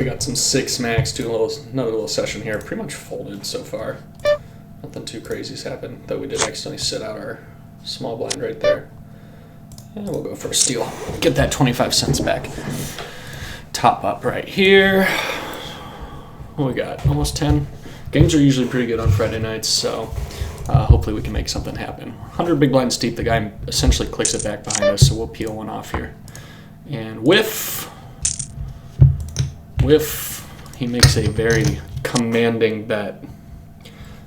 We got some 6 max, another little session here. Pretty much folded so far. Nothing too crazy's happened, though we did accidentally sit out our small blind right there. And we'll go for a steal. Get that 25 cents back. Top up right here. What we got? Almost 10. Games are usually pretty good on Friday nights, so hopefully we can make something happen. 100 big blinds deep. The guy essentially clicks it back behind us, so we'll peel one off here. And whiff. Whiff. He makes a very commanding bet.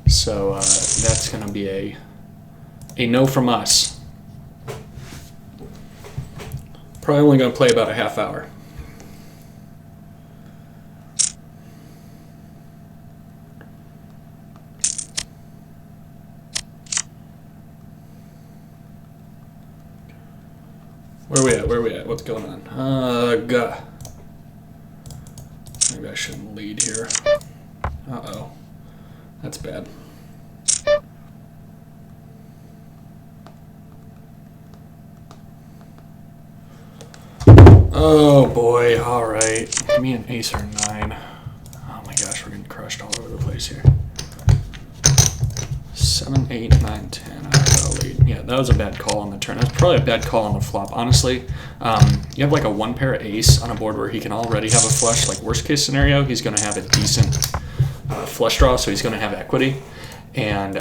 So that's going to be a no from us. Probably only going to play about a half hour. Where we at? What's going on? Maybe I shouldn't lead here. Uh-oh. That's bad. Oh boy, alright. Give me an ace or 9. Oh my gosh, we're getting crushed all over the place here. 7, 8, 9, 10. Alright, I'll lead. Yeah, that was a bad call on the turn. That's probably a bad call on the flop. Honestly, you have like a 1 pair ace on a board where he can already have a flush. Like worst case scenario, he's going to have a decent flush draw, so he's going to have equity. And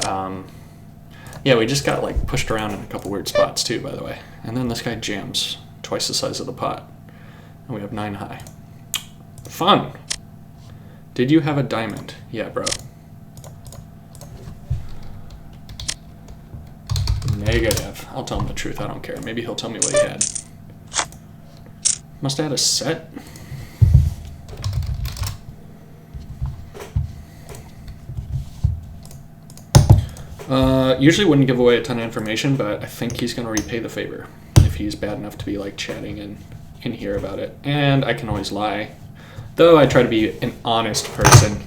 yeah, we just got like pushed around in a couple weird spots too, by the way. And then this guy jams twice the size of the pot. And we have 9 high. Fun. Did you have a diamond? Yeah, bro. Negative. I'll tell him the truth. I don't care. Maybe he'll tell me what he had. Must have had a set. Usually wouldn't give away a ton of information, but I think he's going to repay the favor if he's bad enough to be like chatting in here about it. And I can always lie. Though I try to be an honest person.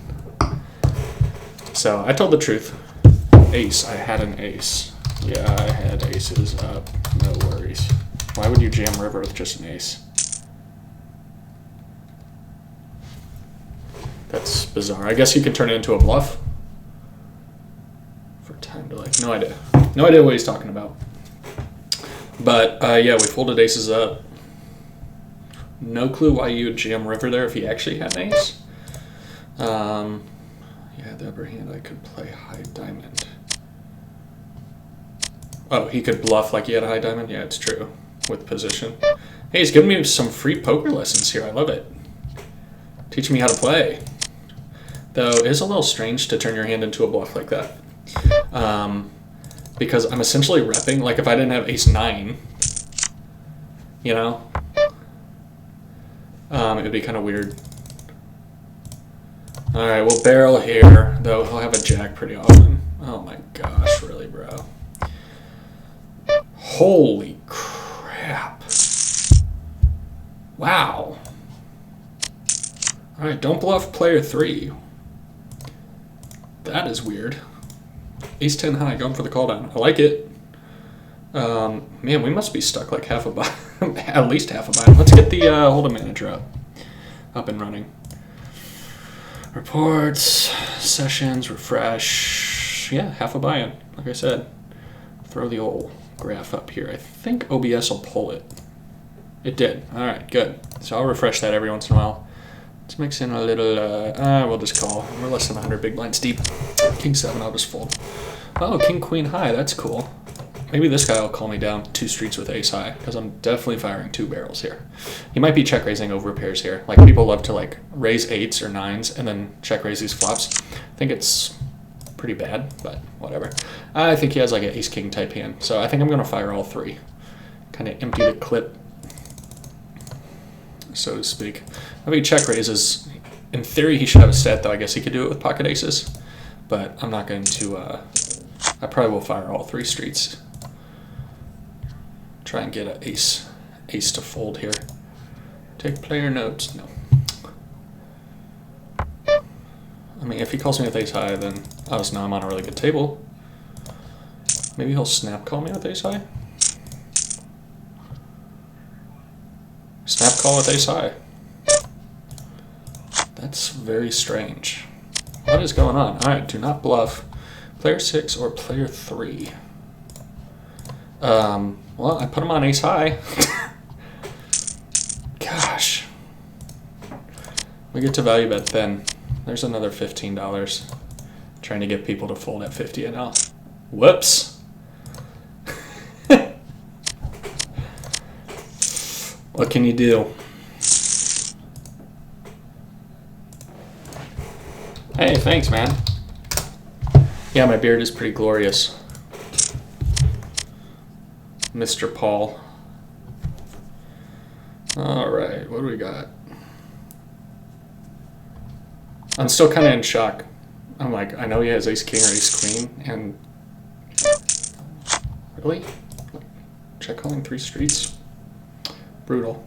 So I told the truth. Ace. I had an ace. Yeah, I had aces up. No worries. Why would you jam river with just an ace? That's bizarre. I guess you can turn it into a bluff. For time to like, no idea. No idea what he's talking about. But yeah, we folded aces up. No clue why you would jam river there if he actually had an ace. Yeah, the upper hand I could play high diamond. Oh, he could bluff like he had a high diamond? Yeah, it's true. With position. Hey, he's giving me some free poker lessons here. I love it. Teaching me how to play. Though, it is a little strange to turn your hand into a bluff like that. Because I'm essentially repping. Like, if I didn't have ace 9, you know, it would be kind of weird. Alright, we'll barrel here. Though, he'll have a jack pretty often. Oh my gosh, really, bro. Holy crap. Wow. Alright, don't bluff player 3. That is weird. Ace 10 high, going for the call down. I like it. Man, we must be stuck like half a bind. At least half a bind. Let's get the Hold'em manager up and running. Reports, sessions, refresh. Yeah, half a buy-in, like I said. Throw the old graph up here. I think OBS will pull it. It did. All right, good. So I'll refresh that every once in a while. Let's mix in a little, we'll just call. We're less than 100 big blinds deep. King 7, I'll just fold. Oh, King Queen high, that's cool. Maybe this guy will call me down 2 streets with ace high, because I'm definitely firing 2 barrels here. He might be check raising over pairs here. Like, people love to like raise 8s or 9s and then check raise these flops. I think it's pretty bad, but whatever. I think he has like an ace king type hand, so I think I'm going to fire all 3. Kind of empty the clip, so to speak. I mean, check raises, in theory he should have a set, though I guess he could do it with pocket aces, but I'm not going to, I probably will fire all 3 streets. Try and get an ace to fold here. Take player notes, no. I mean, if he calls me with ace high, then I just know I'm on a really good table. Maybe he'll snap call me with ace high. Snap call with ace high. That's very strange. What is going on? All right, do not bluff. Player 6 or player 3. Well, I put him on ace high. Gosh. We get to value bet then. There's another $15. Trying to get people to fold at 50 and out. Whoops. What can you do? Hey, thanks, man. Yeah, my beard is pretty glorious. Mr. Paul. All right, what do we got? I'm still kind of in shock. I'm like, I know he has ace king or ace queen, and really? Check calling 3 streets? Brutal.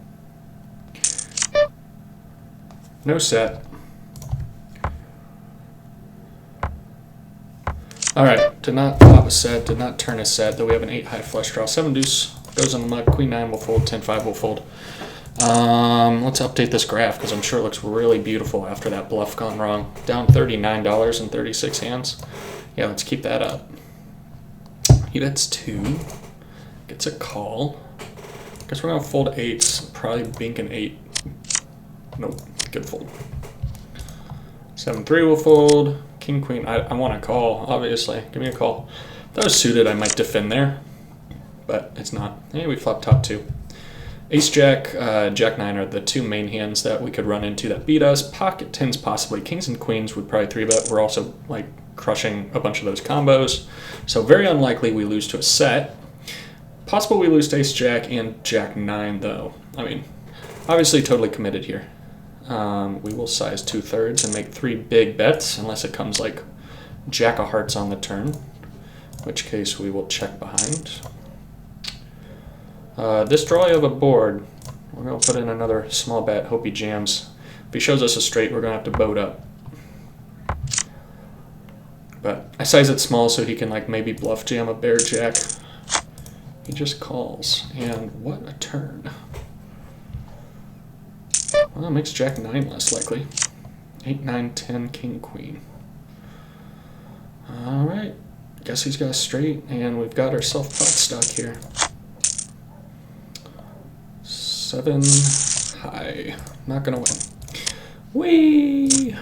No set. All right, did not flop a set, did not turn a set, though we have an 8 high flush draw. 7 deuce goes in the mud, queen 9 will fold, 10-5 will fold. Let's update this graph because I'm sure it looks really beautiful after that bluff gone wrong. Down $39 in 36 hands. Yeah, let's keep that up. He bets 2, gets a call. Guess we're gonna fold 8s, probably bink an 8. Nope, good fold. 7-3 will fold. King, queen, I want to call, obviously. Give me a call. If that was suited, I might defend there, but it's not. Hey, we flop top 2. Ace, jack, jack 9 are the 2 main hands that we could run into that beat us. Pocket 10s possibly. Kings and queens would probably 3-bet. We're also like crushing a bunch of those combos. So very unlikely we lose to a set. Possible we lose to ace, jack, and jack 9 though. I mean, obviously totally committed here. We will size 2/3 and make 3 big bets unless it comes like jack of hearts on the turn, in which case we will check behind. This draw of a board, we're going to put in another small bet, hope he jams. If he shows us a straight, we're going to have to boat up. But I size it small so he can like maybe bluff jam a bear jack. He just calls, and what a turn. Well, it makes jack 9 less likely. 8, 9, 10, king, queen. All right, guess he's got a straight, and we've got ourselves pot stuck here. 7 high. Not gonna win. Whee!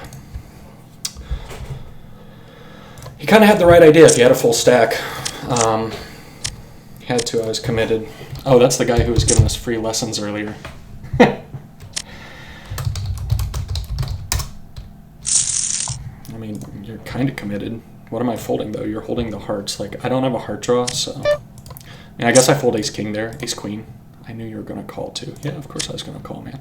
He kind of had the right idea if you had a full stack. Had to, I was committed. Oh, that's the guy who was giving us free lessons earlier. I mean, you're kind of committed. What am I folding, though? You're holding the hearts. Like, I don't have a heart draw, so... I guess I fold ace king there. Ace queen. I knew you were going to call, too. Yeah, of course I was going to call, man.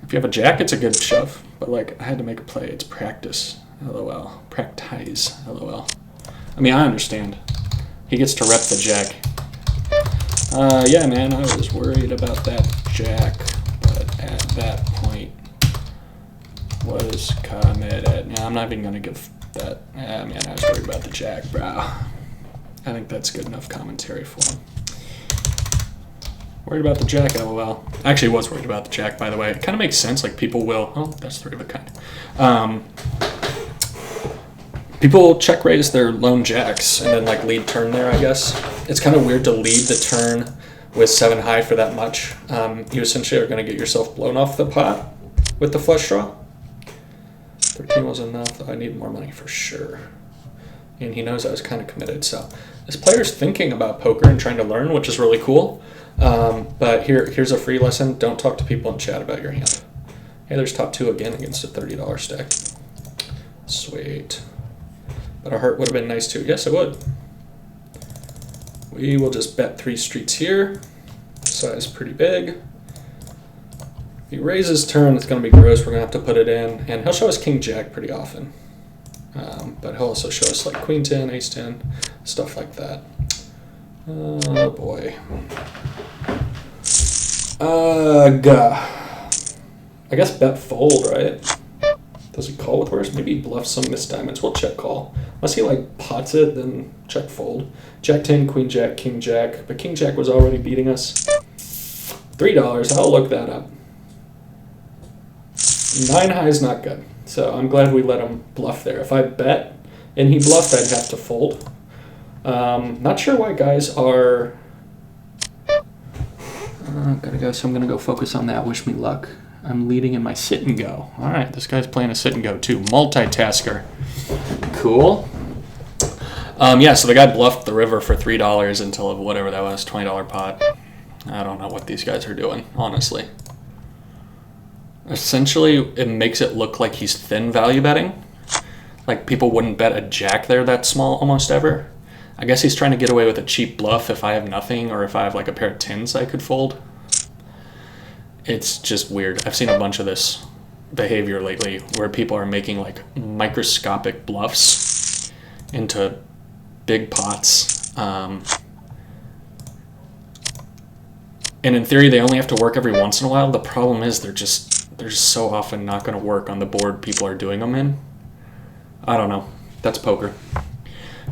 If you have a jack, it's a good shove. But, like, I had to make a play. It's practice. LOL. Practice. LOL. I mean, I understand. He gets to rep the jack. Yeah, man, I was worried about that jack. But at that point... was committed. Yeah, I'm not even going to give that. Yeah, man, I was worried about the jack, bro. I think that's good enough commentary for him. Worried about the jack, LOL. I actually was worried about the jack, by the way. It kind of makes sense. Like, people will... Oh, that's 3 of a kind. People check raise their lone jacks and then, like, lead turn there, I guess. It's kind of weird to lead the turn with 7 high for that much. You essentially are going to get yourself blown off the pot with the flush draw. 13 was enough. I need more money for sure. And he knows I was kind of committed. So this player's thinking about poker and trying to learn, which is really cool. But here's a free lesson. Don't talk to people in chat about your hand. Hey, there's top 2 again against a $30 stack. Sweet. But a heart would have been nice too. Yes, it would. We will just bet 3 streets here. Size pretty big. If he raises turn, it's going to be gross. We're going to have to put it in. And he'll show us king jack pretty often. But he'll also show us like queen 10, ace 10, stuff like that. Oh boy. I guess bet fold, right? Does he call with worse? Maybe he bluffs some missed diamonds. We'll check call. Unless he like pots it, then check fold. Jack 10, queen jack, king jack. But king jack was already beating us. $3. I'll look that up. 9 high is not good. So I'm glad we let him bluff there. If I bet and he bluffed, I'd have to fold. Not sure why guys are... gotta go, so I'm gonna go focus on that. Wish me luck. I'm leading in my sit and go. All right, this guy's playing a sit and go too. Multitasker. Cool. Yeah, so the guy bluffed the river for $3 until whatever that was, $20 pot. I don't know what these guys are doing, honestly. Essentially, it makes it look like he's thin value betting. Like people wouldn't bet a jack there that small almost ever. I guess he's trying to get away with a cheap bluff if I have nothing or if I have like a pair of tens I could fold. It's just weird. I've seen a bunch of this behavior lately where people are making like microscopic bluffs into big pots. And in theory, they only have to work every once in a while. The problem is they're just so often not going to work on the board people are doing them in. I don't know. That's poker.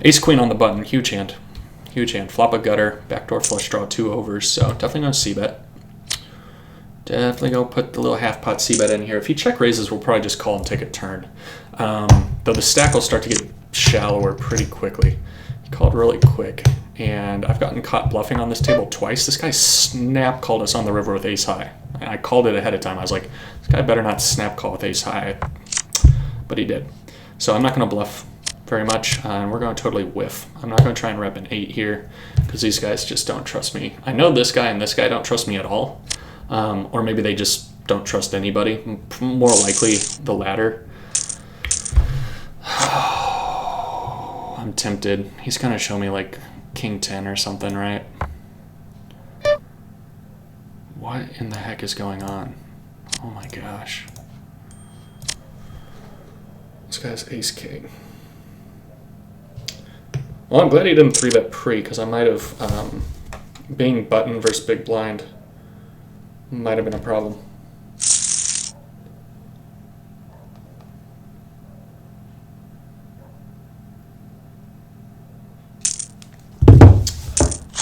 Ace queen on the button. Huge hand. Huge hand. Flop a gutter. Backdoor flush draw 2 overs. So definitely going to c-bet. Definitely go put the little half pot c-bet in here. If he check raises, we'll probably just call and take a turn. Though the stack will start to get shallower pretty quickly. He called really quick. And I've gotten caught bluffing on this table twice. This guy snap called us on the river with ace high. And I called it ahead of time. I was like, this guy better not snap call with ace high. But he did. So I'm not going to bluff very much. And we're going to totally whiff. I'm not going to try and rep an 8 here because these guys just don't trust me. I know this guy and this guy don't trust me at all. Or maybe they just don't trust anybody. More likely the latter. I'm tempted. He's going to show me like King 10 or something, right? What in the heck is going on? Oh my gosh. This guy's ace king. Well, I'm glad he didn't 3-bet pre because I might have, being button versus big blind might have been a problem.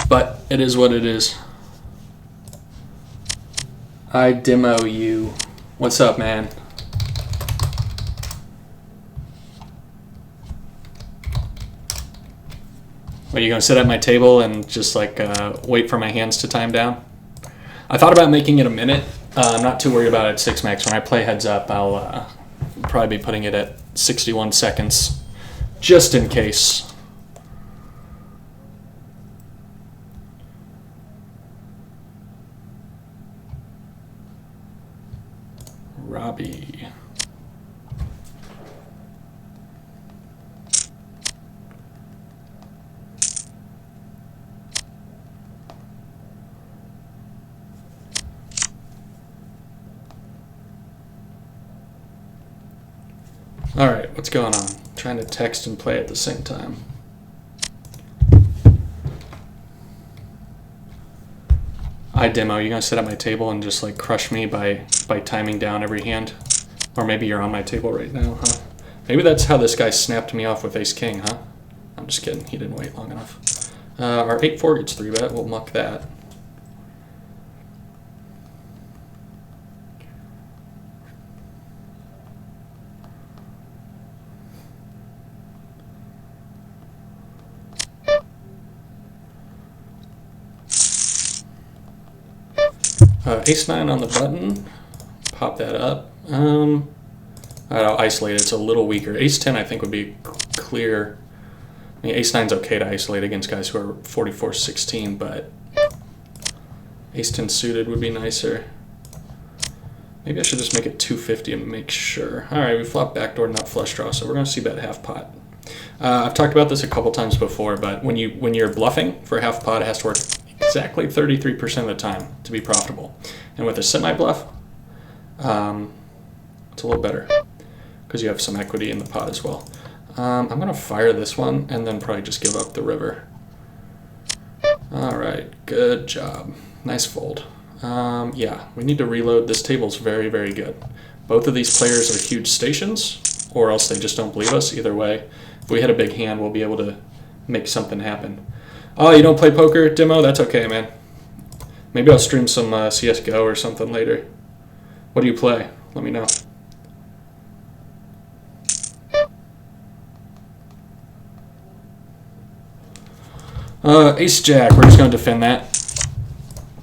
But it is what it is. I demo you. What's up, man? Are you gonna sit at my table and just like wait for my hands to time down? I thought about making it a minute. I'm not too worried about it at 6 max. When I play heads up, I'll probably be putting it at 61 seconds, just in case. Robbie. All right, what's going on? I'm trying to text and play at the same time. I demo. You gonna sit at my table and just like crush me by timing down every hand? Or maybe you're on my table right now, huh? Maybe that's how this guy snapped me off with ace king, huh? I'm just kidding. He didn't wait long enough. Our 8-4 gets 3-bet. We'll muck that. Ace-9 on the button. Pop that up. I'll isolate it. It's a little weaker. Ace-10 I think would be clear. I mean, Ace-9's okay to isolate against guys who are 44-16, but Ace-10 suited would be nicer. Maybe I should just make it 250 and make sure. All right, we flop backdoor, not flush draw, so we're going to see bet half pot. I've talked about this a couple times before, but when you're bluffing for half pot, it has to work exactly 33% of the time to be profitable. And with a semi-bluff, it's a little better because you have some equity in the pot as well. I'm going to fire this one and then probably just give up the river. All right, good job. Nice fold. Yeah, we need to reload. This table's very, very good. Both of these players are huge stations, or else they just don't believe us. Either way, if we hit a big hand, we'll be able to make something happen. Oh, you don't play poker, Demo? That's okay, man. Maybe I'll stream some CSGO or something later. What do you play? Let me know. Ace Jack, we're just going to defend that.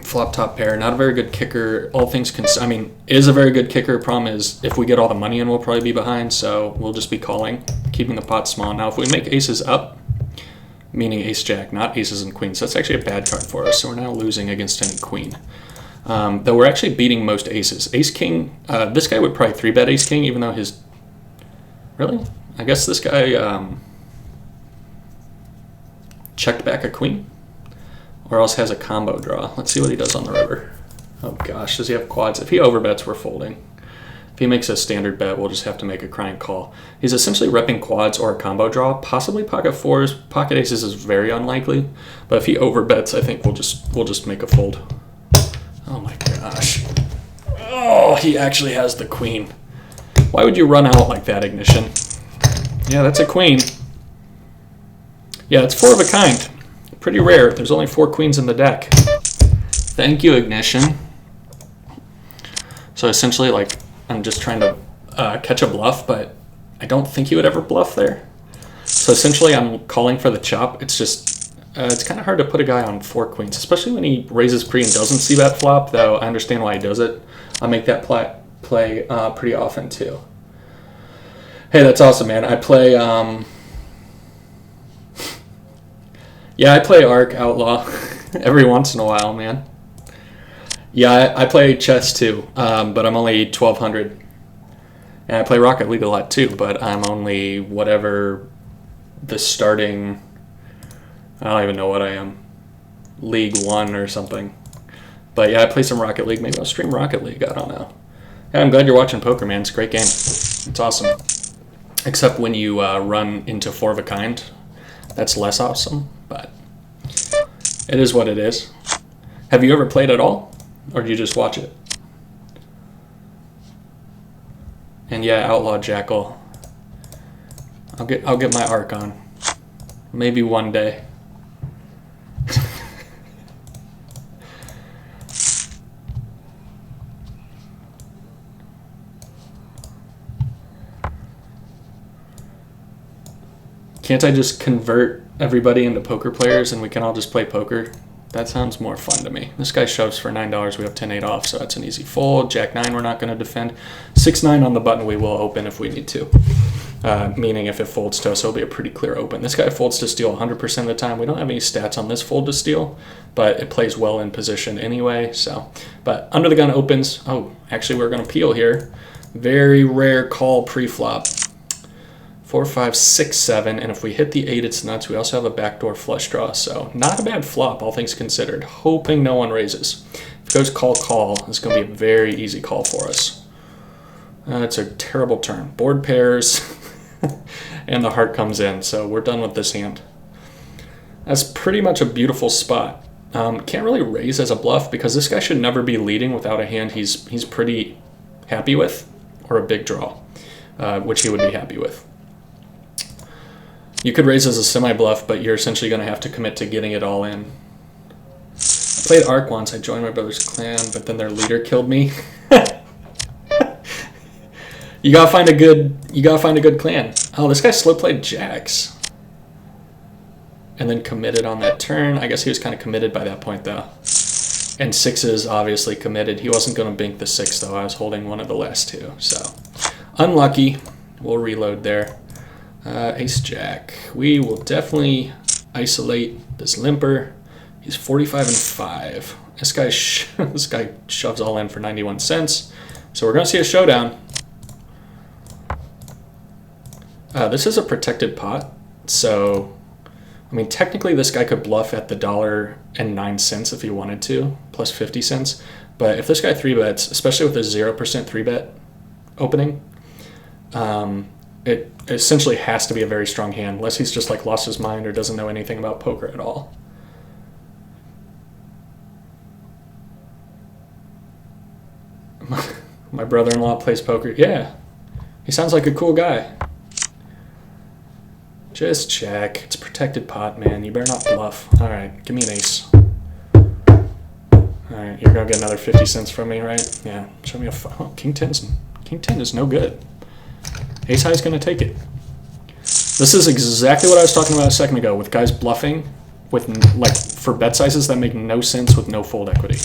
Flop top pair, not a very good kicker. All things I mean, is a very good kicker. Problem is, if we get all the money in, we'll probably be behind, so we'll just be calling, keeping the pot small. Now, if we make aces up, meaning ace jack, not aces and queens, that's actually a bad card for us, so we're now losing against any queen. Though we're actually beating most aces. Ace king, this guy would probably 3-bet ace king, even though his... Really? I guess this guy checked back a queen? Or else has a combo draw. Let's see what he does on the river. Oh gosh, does he have quads? If he overbets, we're folding. If he makes a standard bet, we'll just have to make a crying call. He's essentially repping quads or a combo draw, possibly pocket fours. Pocket aces is very unlikely, but if he overbets, I think we'll just make a fold. Oh my gosh. Oh, he actually has the queen. Why would you run out like that, Ignition? Yeah, that's a queen. Yeah, it's 4 of a kind. Pretty rare. There's only 4 queens in the deck. Thank you, Ignition. So essentially, like, I'm just trying to catch a bluff, but I don't think he would ever bluff there. So essentially, I'm calling for the chop. It's just, it's kind of hard to put a guy on 4 queens, especially when he raises pre and doesn't see that flop, though I understand why he does it. I make that play pretty often, too. Hey, that's awesome, man. I play... Yeah, I play Arc Outlaw every once in a while, man. Yeah, I play chess too, but I'm only 1200. And I play Rocket League a lot too, but I'm only whatever the starting... I don't even know what I am. League 1 or something. But yeah, I play some Rocket League. Maybe I'll stream Rocket League. I don't know. Yeah, I'm glad you're watching poker, man. It's a great game. It's awesome. Except when you run into 4 of a kind. That's less awesome, but it is what it is. Have you ever played at all, or do you just watch it? And yeah, Outlaw Jackal. I'll get my arc on. Maybe one day. Can't I just convert everybody into poker players and we can all just play poker? That sounds more fun to me. This guy shoves for $9. We have 10-8 off, so that's an easy fold. Jack-9 we're not going to defend. 6-9 on the button we will open if we need to. Meaning if it folds to us, it'll be a pretty clear open. This guy folds to steal 100% of the time. We don't have any stats on this fold to steal, but it plays well in position anyway. So, but under the gun opens. Oh, actually we're going to peel here. Very rare call pre-flop. 4, 5, 6, 7, and if we hit the 8, it's nuts. We also have a backdoor flush draw, so not a bad flop, all things considered. Hoping no one raises. If it goes call, call, it's going to be a very easy call for us. It's a terrible turn. Board pairs, and the heart comes in, so we're done with this hand. That's pretty much a beautiful spot. Can't really raise as a bluff because this guy should never be leading without a hand he's pretty happy with, or a big draw, which he would be happy with. You could raise as a semi-bluff, but you're essentially going to have to commit to getting it all in. I played Arc once. I joined my brother's clan, but then their leader killed me. You gotta find a good clan. Oh, this guy slow played jacks, and then committed on that turn. I guess he was kind of committed by that point, though. And 6s obviously committed. He wasn't going to bink the 6, though. I was holding one of the last 2, so unlucky. We'll reload there. Ace Jack. We will definitely isolate this limper. He's 45 and 5. This guy shoves all in for 91 cents. So we're going to see a showdown. This is a protected pot, so I mean technically this guy could bluff at the $1.09 if he wanted to, plus 50 cents. But if this guy 3-bets, especially with a 0% 3-bet opening, it essentially has to be a very strong hand, unless he's just like lost his mind or doesn't know anything about poker at all. My brother-in-law plays poker. Yeah, he sounds like a cool guy. Just check. It's a protected pot, man. You better not bluff. All right, give me an ace. All right, you're gonna get another 50 cents from me, right? Yeah. Show me a King 10 is no good. Ace high is gonna take it. This is exactly what I was talking about a second ago with guys bluffing with like for bet sizes that make no sense with no fold equity.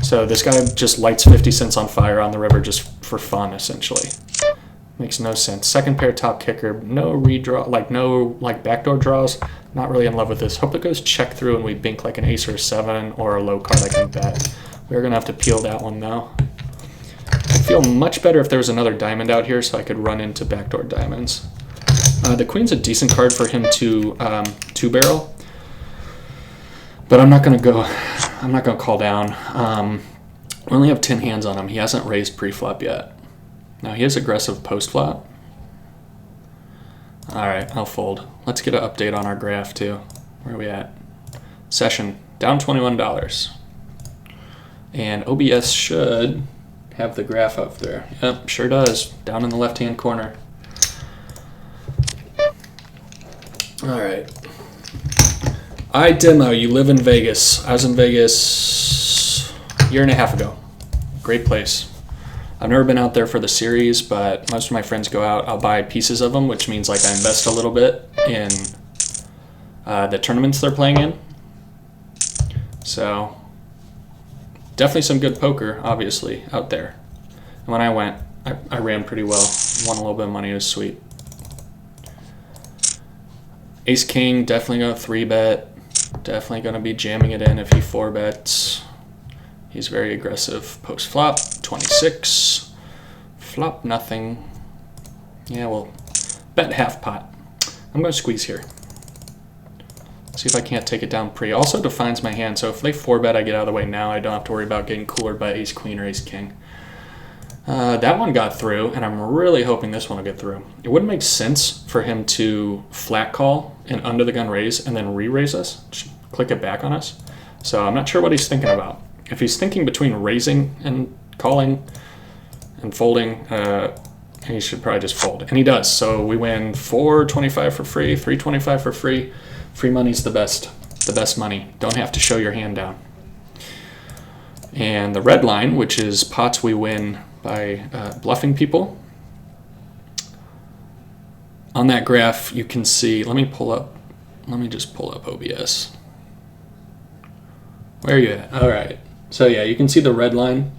So this guy just lights 50 cents on fire on the river just for fun, essentially. Makes no sense. Second pair top kicker, no redraw, like no like backdoor draws. Not really in love with this. Hope it goes check through and we bink like an ace or a 7 or a low card I can bet. We're gonna have to peel that one though. I'd feel much better if there was another diamond out here so I could run into backdoor diamonds. The queen's a decent card for him to two barrel, but I'm not gonna call down. We only have 10 hands on him. He hasn't raised pre-flop yet. Now he is aggressive post-flop. All right, I'll fold. Let's get an update on our graph too. Where are we at? Session down $21, and OBS should have the graph up there. Yep, sure does. Down in the left-hand corner. All right. Demo, you live in Vegas. I was in Vegas a year and a half ago. Great place. I've never been out there for the series, but most of my friends go out. I'll buy pieces of them, which means like I invest a little bit in the tournaments they're playing in. So definitely some good poker, obviously, out there. And when I went, I ran pretty well. Won a little bit of money. It was sweet. Ace King, definitely going to 3-bet. Definitely going to be jamming it in if he 4-bets. He's very aggressive post-flop. 26. Flop nothing. Yeah, we'll bet half pot. I'm going to squeeze here. See if I can't take it down pre. Also defines my hand, so if they 4-bet, I get out of the way now. I don't have to worry about getting coolered by Ace Queen or Ace King. That one got through, and I'm really hoping this one will get through. It wouldn't make sense for him to flat call and under the gun raise and then re-raise us, click it back on us. So I'm not sure what he's thinking about. If he's thinking between raising and calling and folding, he should probably just fold. And he does. So we win $4.25 for free, $3.25 for free. Free money's the best money. Don't have to show your hand down. And the red line, which is pots we win by bluffing people. On that graph, you can see, let me just pull up OBS. Where are you at? All right. So yeah, you can see the red line.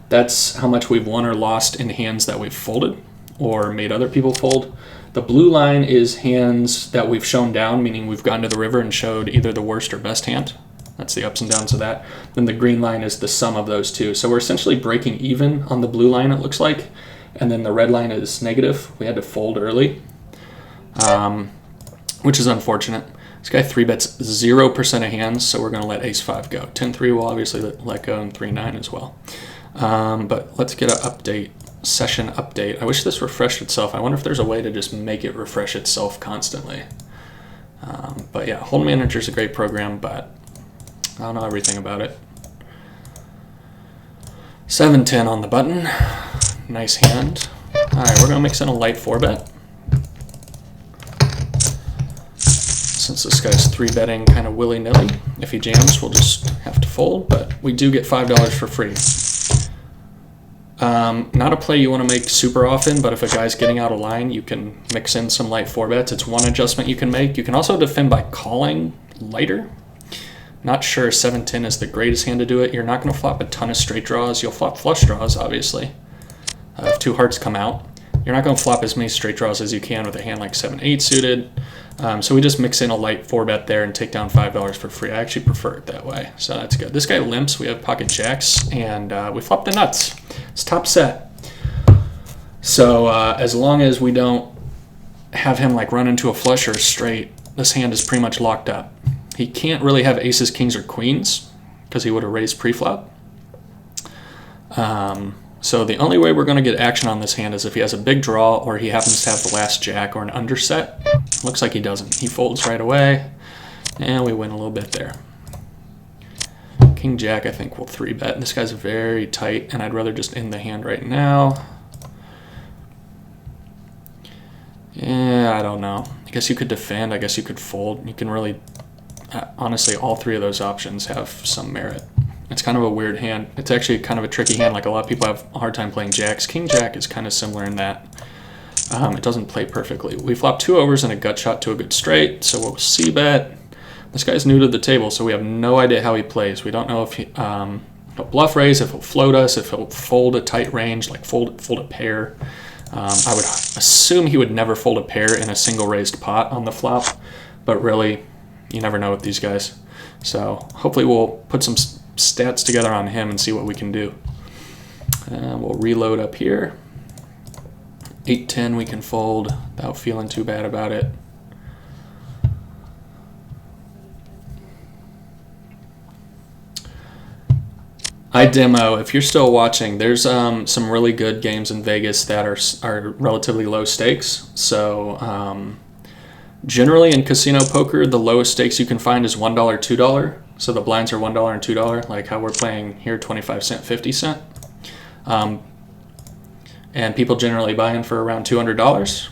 That's how much we've won or lost in hands that we've folded or made other people fold. The blue line is hands that we've shown down, meaning we've gone to the river and showed either the worst or best hand. That's the ups and downs of that. Then the green line is the sum of those two. So we're essentially breaking even on the blue line, it looks like. And then the red line is negative. We had to fold early, which is unfortunate. This guy 3-bets 0% of hands, so we're going to let ace-5 go. 10-3 will obviously let go, and 3-9 as well. But let's get an update, session update. I wish this refreshed itself. I wonder if there's a way to just make it refresh itself constantly. But yeah, Hold Manager is a great program, but I don't know everything about it. 7-10 on the button. Nice hand. All right, we're going to mix in a light 4-bet. Since this guy's 3-betting kind of willy-nilly, if he jams, we'll just have to fold, but we do get $5 for free. Not a play you want to make super often, but if a guy's getting out of line, you can mix in some light 4-bets. It's one adjustment you can make. You can also defend by calling lighter. Not sure 7-10 is the greatest hand to do it. You're not going to flop a ton of straight draws. You'll flop flush draws, obviously. If 2 hearts come out, you're not going to flop as many straight draws as you can with a hand like 7-8 suited. So we just mix in a light 4-bet there and take down $5 for free. I actually prefer it that way, so that's good. This guy limps. We have pocket jacks, and we flop the nuts. It's top set. So as long as we don't have him like run into a flush or a straight, this hand is pretty much locked up. He can't really have aces, kings, or queens because he would have raised pre-flop. So the only way we're going to get action on this hand is if he has a big draw or he happens to have the last jack or an underset. Looks like he doesn't. He folds right away, and we win a little bit there. King Jack, I think, will 3-bet. This guy's very tight, and I'd rather just end the hand right now. Yeah, I don't know. I guess you could defend. I guess you could fold. You can really... honestly, all 3 of those options have some merit. It's kind of a weird hand. It's actually kind of a tricky hand. Like a lot of people have a hard time playing jacks. King Jack is kind of similar in that it doesn't play perfectly. We flop 2 overs and a gut shot to a good straight, so we'll c-bet. This guy's new to the table, so we have no idea how he plays. We don't know if he'll bluff raise, if he'll float us, if he'll fold a tight range, like fold a pair. I would assume he would never fold a pair in a single raised pot on the flop, but really, you never know with these guys. So hopefully we'll put some stats together on him and see what we can do. We'll reload up here. 8-10 we can fold without feeling too bad about it. iDemo, if you're still watching, there's some really good games in Vegas that are relatively low stakes. So generally in casino poker, the lowest stakes you can find is $1, $2. So the blinds are $1 and $2, like how we're playing here, 25 cent, 50 cent. And people generally buy in for around $200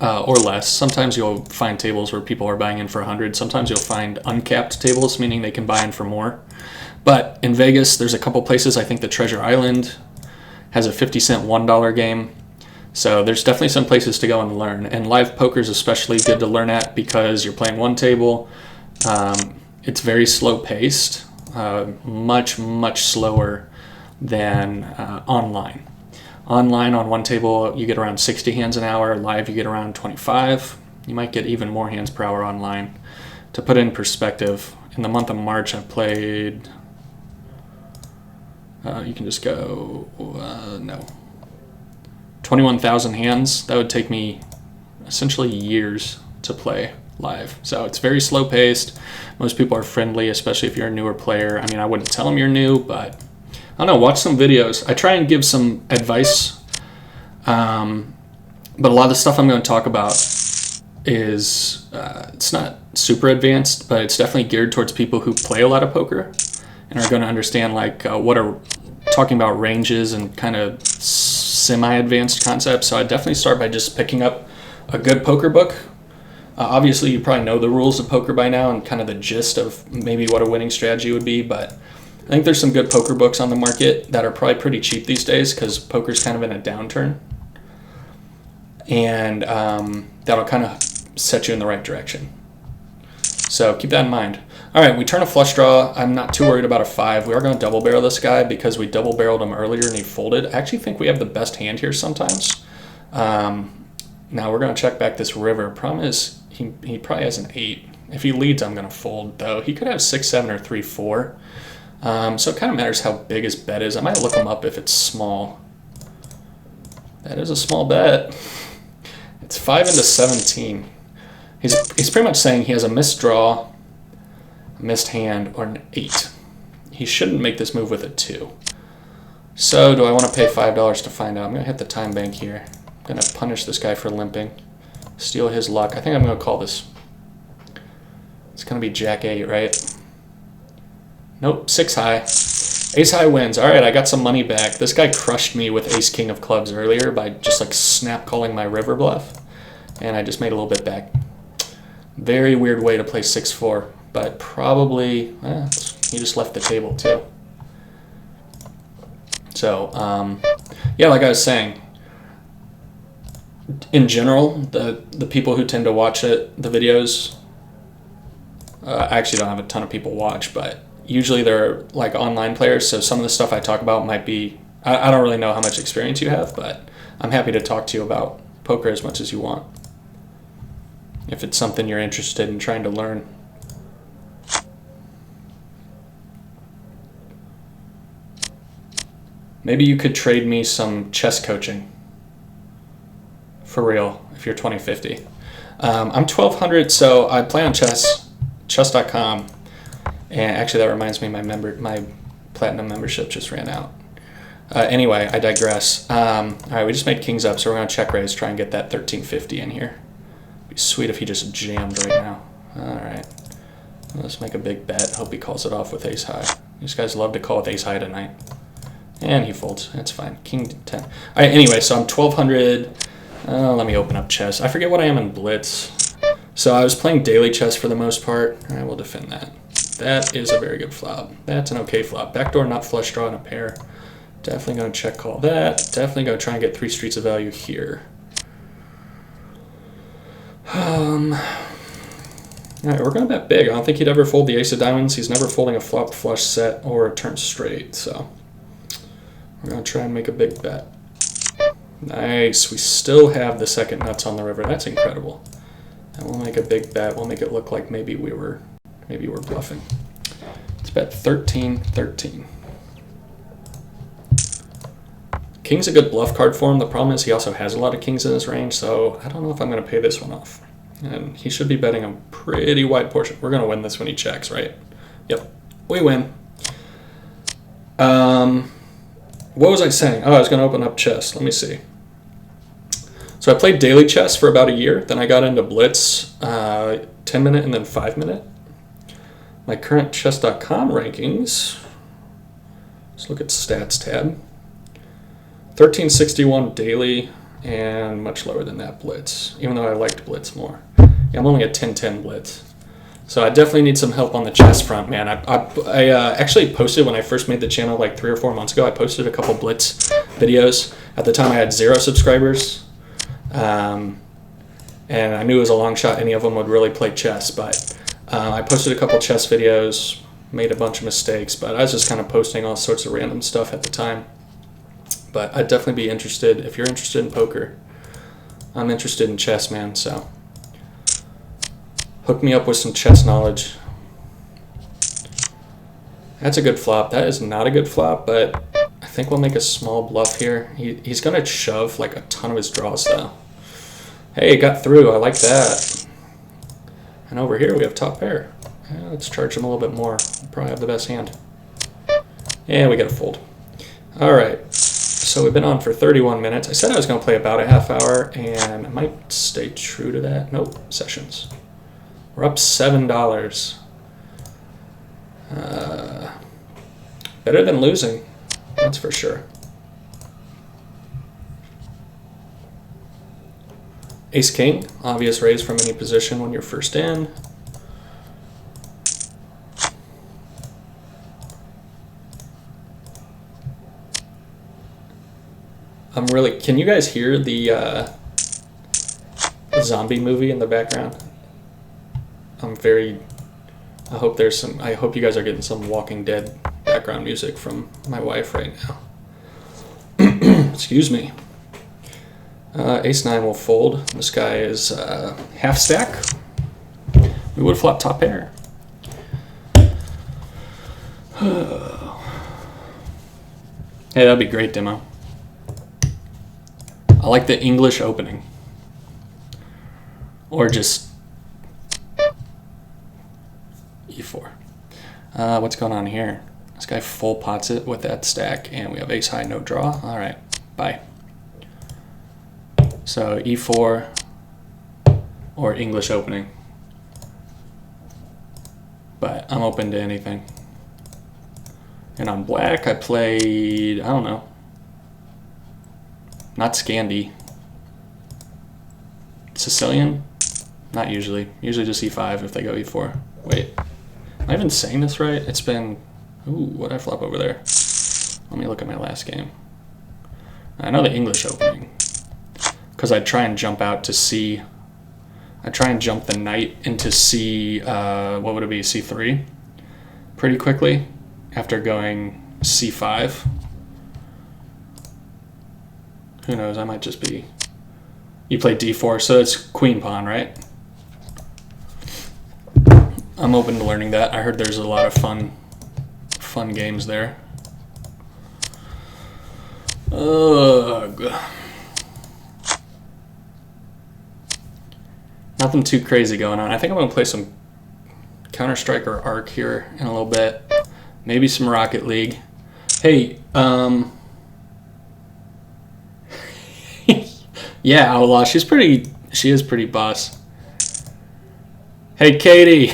or less. Sometimes you'll find tables where people are buying in for 100. Sometimes you'll find uncapped tables, meaning they can buy in for more. But in Vegas, there's a couple places. I think the Treasure Island has a 50 cent $1 game. So there's definitely some places to go and learn. And live poker is especially good to learn at because you're playing one table. It's very slow paced, much, much slower than online. Online on one table, you get around 60 hands an hour. Live, you get around 25. You might get even more hands per hour online. To put it in perspective, in the month of March, I played, you can just go, 21,000 hands. That would take me essentially years to play live. So it's very slow paced. Most people are friendly, especially if you're a newer player. I mean, I wouldn't tell them you're new, but I don't know, watch some videos. I try and give some advice, but a lot of the stuff I'm going to talk about is, it's not super advanced, but it's definitely geared towards people who play a lot of poker and are going to understand like what are talking about ranges and kind of semi-advanced concepts. So I definitely start by just picking up a good poker book. Obviously, you probably know the rules of poker by now and kind of the gist of maybe what a winning strategy would be, but I think there's some good poker books on the market that are probably pretty cheap these days because poker's kind of in a downturn. And that'll kind of set you in the right direction. So keep that in mind. All right, we turn a flush draw. I'm not too worried about a 5. We are going to double barrel this guy because we double barreled him earlier and he folded. I actually think we have the best hand here sometimes. Now we're going to check back this river. Problem is he probably has an 8. If he leads, I'm going to fold, though. He could have 6, 7, or 3, 4. So it kind of matters how big his bet is. I might look him up if it's small. That is a small bet. It's 5 into 17. He's pretty much saying he has a missed draw, a missed hand, or an 8. He shouldn't make this move with a 2. So do I want to pay $5 to find out? I'm going to hit the time bank here. I'm going to punish this guy for limping. Steal his luck. I think I'm going to call this. It's going to be Jack 8, right? Nope, 6 high. Ace high wins. All right, I got some money back. This guy crushed me with Ace King of clubs earlier by just like snap calling my river bluff. And I just made a little bit back. Very weird way to play 6-4, but probably, he just left the table too. So, yeah, like I was saying, in general, the people who tend to watch the videos, I actually don't have a ton of people watch, but usually they're like online players, so some of the stuff I talk about might be, I don't really know how much experience you have, but I'm happy to talk to you about poker as much as you want, if it's something you're interested in trying to learn. Maybe you could trade me some chess coaching. For real, if you're 2050. I'm 1200, so I play on chess.com. And actually, that reminds me, my platinum membership just ran out. Anyway, I digress. All right, we just made kings up, so we're going to check raise, try and get that 1350 in here. It'd be sweet if he just jammed right now. All right, let's make a big bet. Hope he calls it off with ace high. These guys love to call with ace high tonight. And he folds. That's fine. King 10. All right, anyway, so I'm 1200. Let me open up chess. I forget what I am in blitz. So I was playing daily chess for the most part. All right, we'll defend that. That is a very good flop. That's an okay flop. Backdoor nut flush draw and a pair. Definitely going to check call that. Definitely going to try and get 3 streets of value here. All right, we're going to bet big. I don't think he'd ever fold the ace of diamonds. He's never folding a flop flush set or a turn straight. So we're going to try and make a big bet. Nice. We still have the second nuts on the river. That's incredible. And we'll make a big bet. We'll make it look like maybe we're bluffing. Let's bet 13-13. King's a good bluff card for him. The problem is he also has a lot of kings in his range, so I don't know if I'm going to pay this one off. And he should be betting a pretty wide portion. We're going to win this when he checks, right? Yep, we win. What was I saying? Oh, I was going to open up chess. Let me see. So I played daily chess for about a year. Then I got into blitz, 10-minute and then 5-minute. My current chess.com rankings. Let's look at stats tab. 1361 daily and much lower than that blitz, even though I liked blitz more. Yeah, I'm only at 10-10 blitz. So I definitely need some help on the chess front, man. I actually posted when I first made the channel like 3 or 4 months ago. I posted a couple blitz videos. At the time I had 0 subscribers. And I knew it was a long shot any of them would really play chess, but I posted a couple chess videos, made a bunch of mistakes, but I was just kind of posting all sorts of random stuff at the time. But I'd definitely be interested, if you're interested in poker, I'm interested in chess, man, so hook me up with some chess knowledge. That's a good flop. That is not a good flop, but I think we'll make a small bluff here. He's going to shove like a ton of his draws, though. Hey, it got through. I like that. And over here we have top pair. Yeah, let's charge him a little bit more. We'll probably have the best hand. Yeah, we got to fold. All right. So we've been on for 31 minutes. I said I was going to play about a half hour, and I might stay true to that. Nope, sessions. We're up $7. Better than losing, that's for sure. Ace-king, obvious raise from any position when you're first in. Can you guys hear the zombie movie in the background? I hope you guys are getting some Walking Dead background music from my wife right now. Excuse me. Ace-9 will fold. This guy is half stack. We would flop top pair. Hey, that'd be great, Demo. I like the English opening. Or just E4. What's going on here? This guy full pots it with that stack, and we have ace high, no draw. All right, bye. So E4 or English opening. But I'm open to anything. And on black, I played, I don't know. Not Scandi. Sicilian? Not usually. Usually just E5 if they go E4. Wait. Am I even saying this right? It's been... Ooh, what did I flop over there? Let me look at my last game. I know the English opening. Because I'd try and jump out to C. I'd try and jump the knight into C... what would it be? C3? Pretty quickly. After going C5. Who knows? I might just be... You play D4, so it's queen pawn, right? I'm open to learning that. I heard there's a lot of fun games there. Ugh. Nothing too crazy going on. I think I'm going to play some Counter-Strike or Arc here in a little bit. Maybe some Rocket League. Hey, yeah, Outlaw. She is pretty boss. Hey, Katie.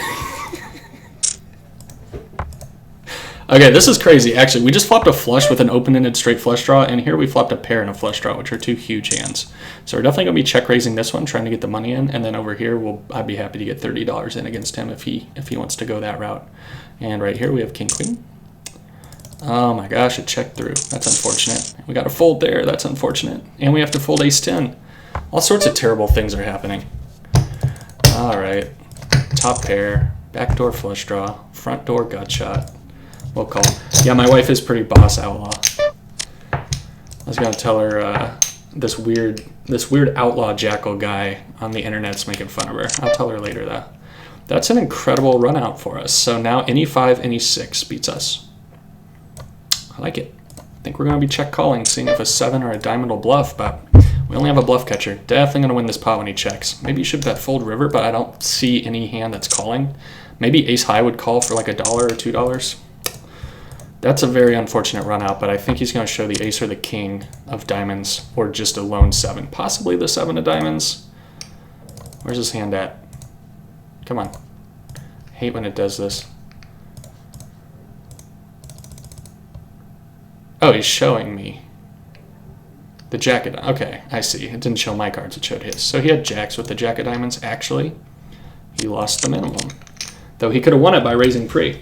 Okay, this is crazy. Actually, we just flopped a flush with an open-ended straight flush draw, and here we flopped a pair and a flush draw, which are two huge hands. So we're definitely going to be check raising this one, trying to get the money in, and then over here, I'd be happy to get $30 in against him if he wants to go that route. And right here, we have king-queen. Oh my gosh, it checked through. That's unfortunate. We got a fold there. That's unfortunate. And we have to fold ace-10. All sorts of terrible things are happening. All right. top pair, backdoor flush draw, front door gut shot. We'll call. Yeah, my wife is pretty boss outlaw. I was gonna tell her this weird outlaw jackal guy on the internet's making fun of her. I'll tell her later though. That's an incredible run out for us. So now any 5, any 6 beats us. I like it. I think we're going to be check calling, seeing if a 7 or a diamond will bluff, but we only have a bluff catcher. Definitely going to win this pot when he checks. Maybe you should bet fold river, but I don't see any hand that's calling. Maybe ace high would call for like $1 or $2. That's a very unfortunate run out, but I think he's going to show the ace or the king of diamonds, or just a lone 7. Possibly the 7 of diamonds. Where's his hand at? Come on. I hate when it does this. Oh, he's showing me the jack of diamonds. Okay, I see. It didn't show my cards, it showed his. So he had jacks with the jack of diamonds. Actually, he lost the minimum. Though he could have won it by raising pre.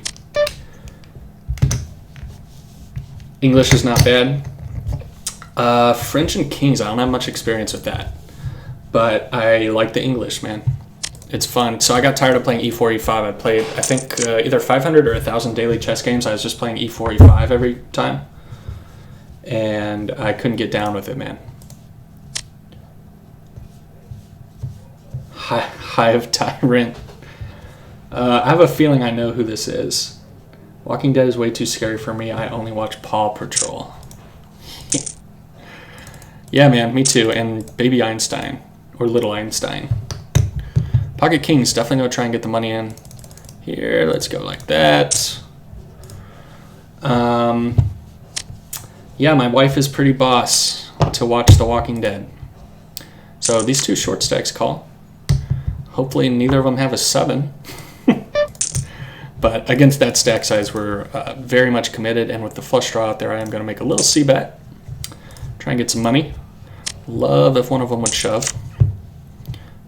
English is not bad. French and Kings, I don't have much experience with that. But I like the English, man. It's fun. So I got tired of playing e4, e5. I played, I think, either 500 or 1,000 daily chess games. I was just playing e4, e5 every time. And I couldn't get down with it, man. Hive Tyrant. I have a feeling I know who this is. Walking Dead is way too scary for me. I only watch Paw Patrol. Yeah, man, me too. And Baby Einstein, or Little Einstein. Pocket Kings, definitely going to try and get the money in. Here, let's go like that. Yeah, my wife is pretty boss to watch The Walking Dead. So these two short stacks call. Hopefully neither of them have a 7. But against that stack size, we're very much committed. And with the flush draw out there, I am going to make a little C-bet. Try and get some money. Love if one of them would shove.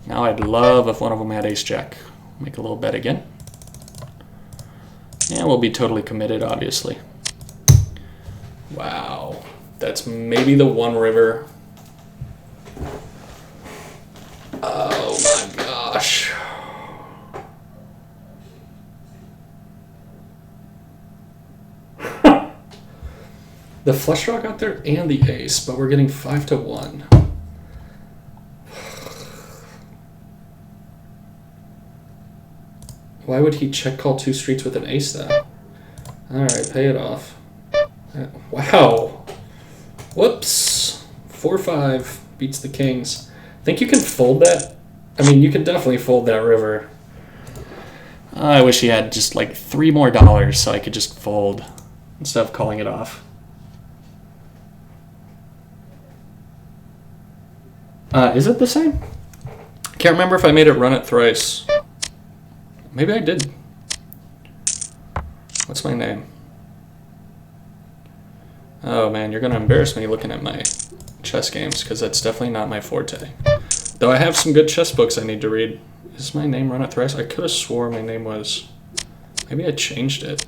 Now I'd love if one of them had ace-jack. Make a little bet again. And we'll be totally committed, obviously. Wow. That's maybe the one river. Oh my gosh. The flush draw got there and the ace, but we're getting 5 to 1. Why would he check call 2 streets with an ace though? Alright, pay it off. Wow. Whoops. 4-5 beats the kings. Think you can fold that? I mean, you can definitely fold that river. I wish he had just like $3 more so I could just fold instead of calling it off. Is it the same? Can't remember if I made it run it thrice. Maybe I did. What's my name? Oh man, you're gonna embarrass me looking at my chess games, because that's definitely not my forte. Though I have some good chess books I need to read. Is my name Run It Thrice? I could have swore my name was... Maybe I changed it.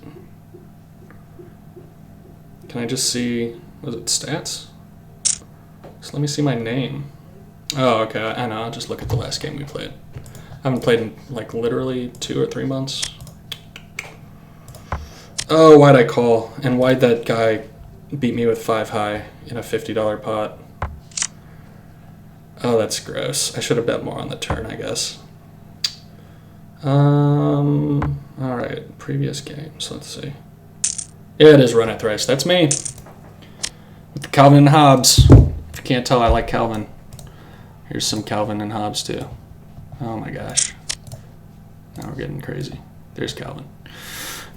Can I just see... Was it stats? So let me see my name. Oh, okay, I know. I'll just look at the last game we played. I haven't played in like literally 2 or 3 months. Oh, why'd I call? And why'd that guy beat me with 5 high in a $50 pot? Oh, that's gross. I should have bet more on the turn, I guess. Alright, previous games, let's see. Yeah, it is Run It Thrice. That's me. With the Calvin and Hobbes. If you can't tell, I like Calvin. Here's some Calvin and Hobbes too. Oh my gosh. Now we're getting crazy. There's Calvin.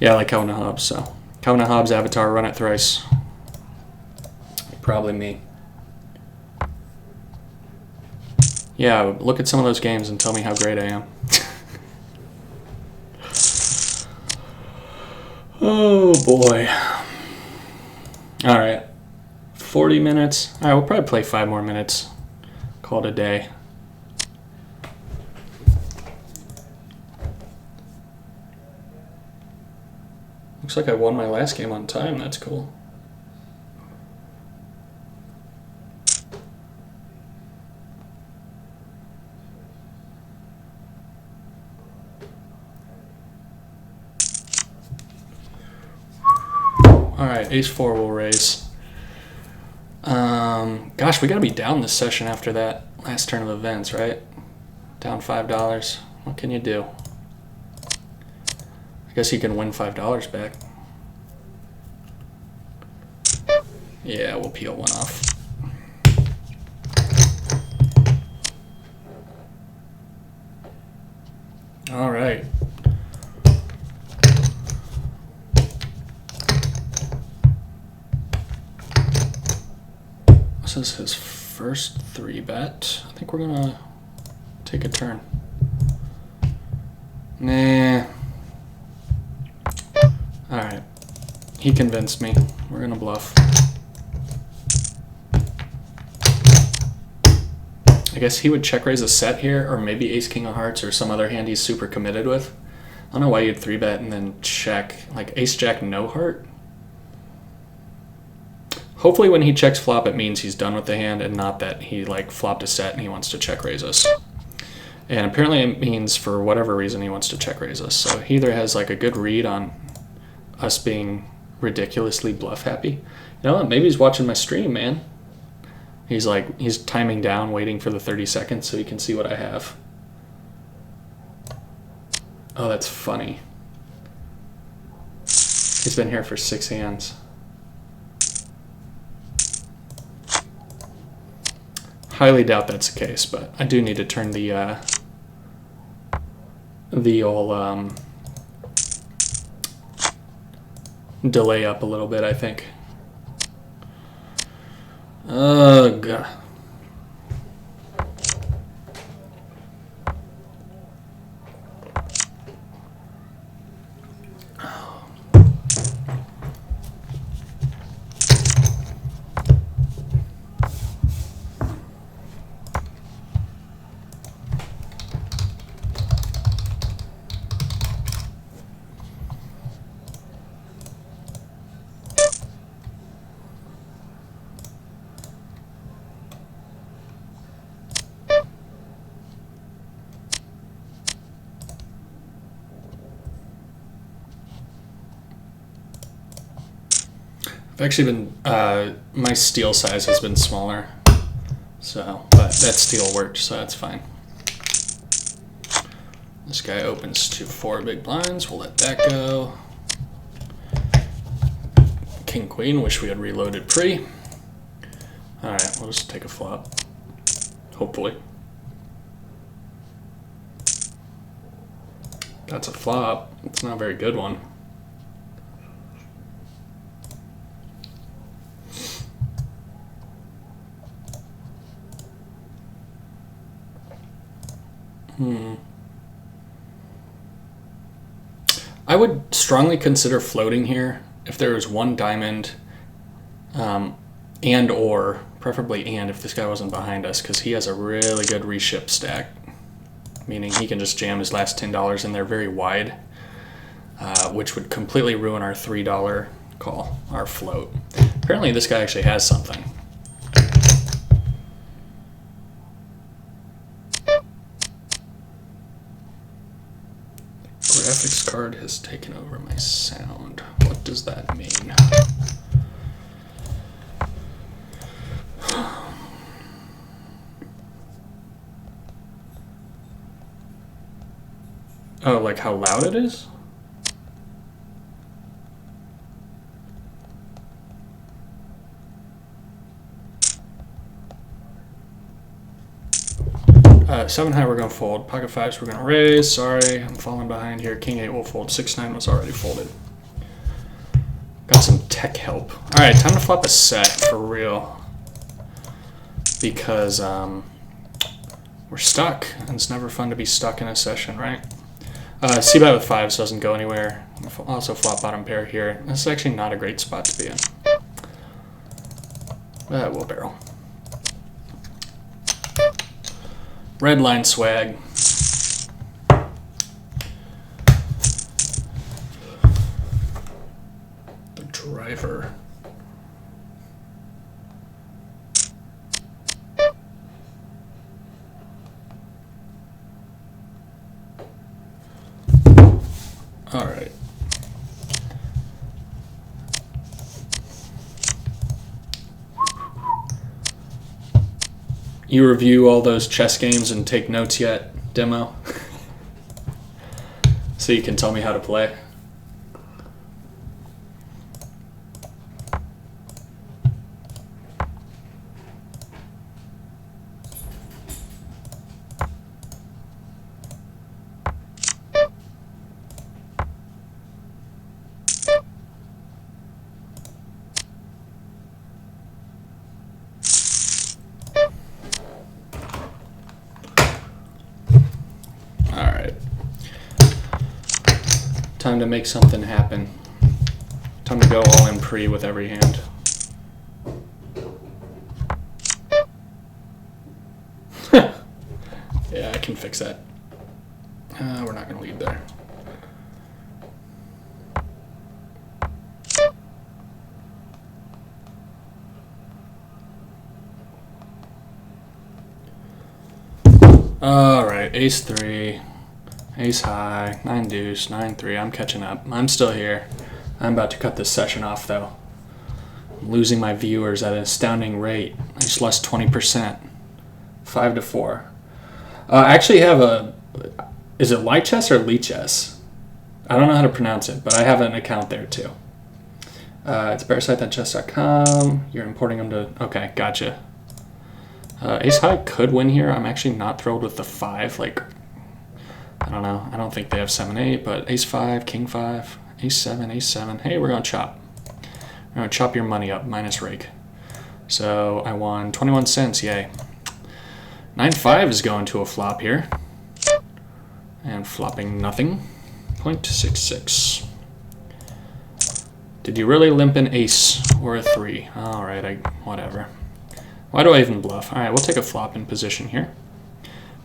Yeah, I like Calvin and Hobbes, so. Calvin and Hobbes, Avatar, Run It Thrice. Probably me. Yeah, look at some of those games and tell me how great I am. Oh boy. Alright. 40 minutes. Alright, we'll probably play 5 more minutes. Call it a day. Looks like I won my last game on time. That's cool. All right, ace-4 will raise. Gosh, we gotta be down this session after that last turn of events, right? Down $5. What can you do? I guess you can win $5 back. Yeah, we'll peel one off. All right. This is his first 3-bet. I think we're gonna take a turn. Nah. All right. He convinced me. We're gonna bluff. I guess he would check raise a set here, or maybe ace king of hearts or some other hand he's super committed with. I don't know why you'd 3-bet and then check, like ace jack no heart. Hopefully when he checks flop it means he's done with the hand and not that he like flopped a set and he wants to check raise us. And apparently it means for whatever reason he wants to check raise us. So he either has like a good read on us being ridiculously bluff happy. You know what? Maybe he's watching my stream, man. He's timing down, waiting for the 30 seconds so he can see what I have. Oh, that's funny. He's been here for 6 hands. Highly doubt that's the case, but I do need to turn the old delay up a little bit, I think. Ugh. I've actually been, my steal size has been smaller, so, but that steal worked, so that's fine. This guy opens to 4 big blinds, we'll let that go. King, queen, wish we had reloaded pre. All right, we'll just take a flop, hopefully. That's a flop, it's not a very good one. I would strongly consider floating here if there was one diamond, and or preferably and if this guy wasn't behind us, because he has a really good reship stack, meaning he can just jam his last $10 in there very wide, which would completely ruin our $3 call, our float. Apparently this guy actually has something. Graphics card has taken over my sound. What does that mean? Oh, like how loud it is? Seven high, we're going to fold. Pocket fives, we're going to raise. Sorry, I'm falling behind here. King eight will fold. 6-9 was already folded. Got some tech help. All right, time to flop a set for real. Because we're stuck, and it's never fun to be stuck in a session, right? C-bet with fives doesn't go anywhere. Also flop bottom pair here. This is actually not a great spot to be in. But we'll barrel. Red line swag. The driver. All right. You review all those chess games and take notes yet, Demo? So you can tell me how to play. Time to make something happen. Time to go all in pre with every hand. Yeah, I can fix that. We're not going to lead there. All right, ace 3. Ace high, 9 deuce, 9 3. I'm catching up. I'm still here. I'm about to cut this session off though. I'm losing my viewers at an astounding rate. I just lost 20%. 5-4. I actually have a. Is it Lichess or Lichess? I don't know how to pronounce it, but I have an account there too. It's parasite.chess.com. You're importing them to. Okay, gotcha. Ace high could win here. I'm actually not thrilled with the 5. Like, I don't know. I don't think they have 7-8, but ace 5, king 5, ace 7, ace 7. Hey, we're going to chop. We're going to chop your money up, minus rake. So I won 21 cents, yay. 9-5 is going to a flop here. And flopping nothing. 0.66. Did you really limp an ace or a 3? All right, whatever. Why do I even bluff? All right, we'll take a flop in position here.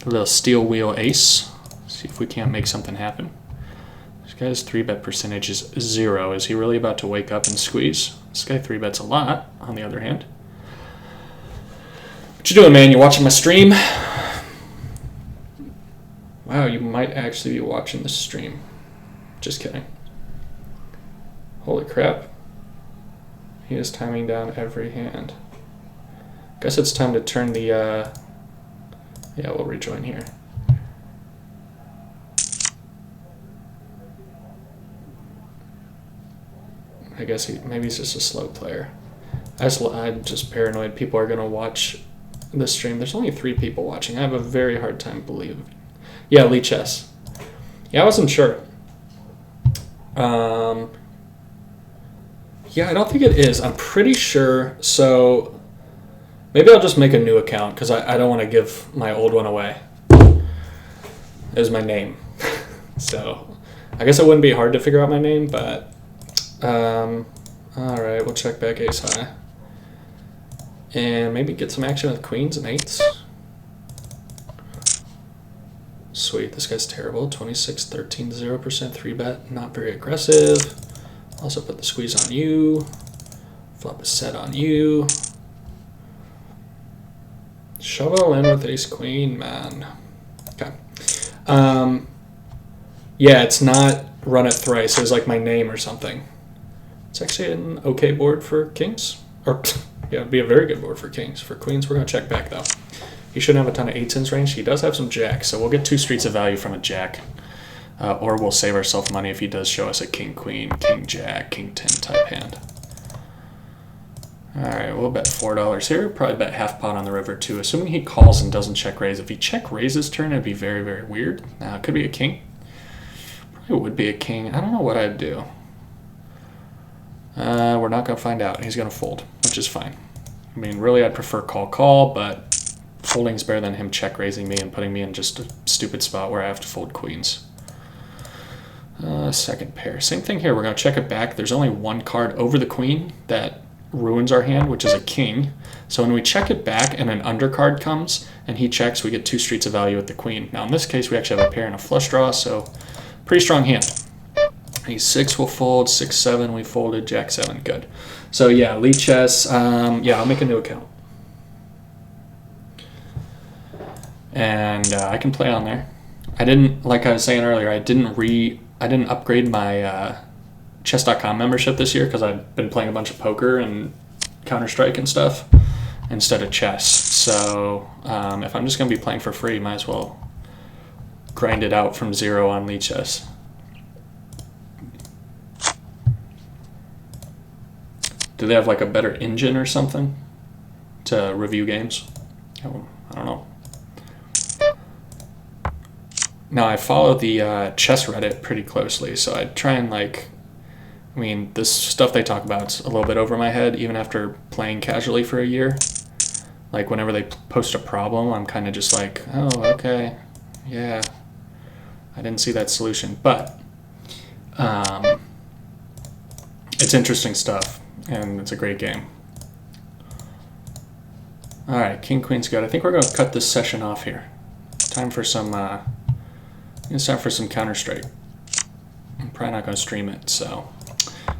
A little steel wheel ace. See if we can't make something happen. This guy's 3-bet percentage is 0. Is he really about to wake up and squeeze? This guy 3-bets a lot, on the other hand. What you doing, man? You watching my stream? Wow, you might actually be watching the stream. Just kidding. Holy crap. He is timing down every hand. Guess it's time to turn the, yeah, we'll rejoin here. I guess maybe he's just a slow player. I'm just paranoid people are going to watch the stream. There's only 3 people watching. I have a very hard time believing. Yeah, Lichess. Yeah, I wasn't sure. Yeah, I don't think it is. I'm pretty sure. So maybe I'll just make a new account because I don't want to give my old one away. It was my name. So I guess it wouldn't be hard to figure out my name, but all right, we'll check back ace high. And maybe get some action with queens and 8s. Sweet, this guy's terrible. 26, 13, 0%, 3-bet, not very aggressive. Also put the squeeze on you. Flop a set on you. Shovel in with ace queen, man. Okay. Yeah, it's not run it thrice. It was like my name or something. It's actually an okay board for kings. Or, yeah, it'd be a very good board for kings. For queens, we're going to check back, though. He shouldn't have a ton of 8s in his range. He does have some jacks, so we'll get 2 streets of value from a jack. Or we'll save ourselves money if he does show us a king, queen, king, jack, king, 10 type hand. All right, we'll bet $4 here. Probably bet half pot on the river, too. Assuming he calls and doesn't check raise. If he check raises turn, it'd be very, very weird. Now, it could be a king. Probably would be a king. I don't know what I'd do. We're not going to find out. He's going to fold, which is fine. I mean, really, I'd prefer call, but folding's better than him check raising me and putting me in just a stupid spot where I have to fold queens. Second pair. Same thing here. We're going to check it back. There's only one card over the queen that ruins our hand, which is a king. So when we check it back and an undercard comes and he checks, we get 2 streets of value with the queen. Now, in this case, we actually have a pair and a flush draw, so pretty strong hand. Ace 6 will fold, 6, 7 we folded, jack 7, good. So yeah, Lichess, yeah, I'll make a new account. And I can play on there. I didn't, like I was saying earlier, I didn't upgrade my chess.com membership this year because I've been playing a bunch of poker and Counter-Strike and stuff. instead of chess. So if I'm just going to be playing for free, might as well grind it out from 0 on Lichess. Do they have like a better engine or something to review games? I don't know. Now, I follow the chess Reddit pretty closely, so I try and I mean, this stuff they talk about is a little bit over my head, even after playing casually for a year. Like, whenever they post a problem, I'm kind of just like, oh, okay, yeah, I didn't see that solution. But it's interesting stuff, and it's a great game. All right, King Queen's good. I think we're going to cut this session off here. Time for some. It's time for some Counter-Strike. I'm probably not going to stream it, so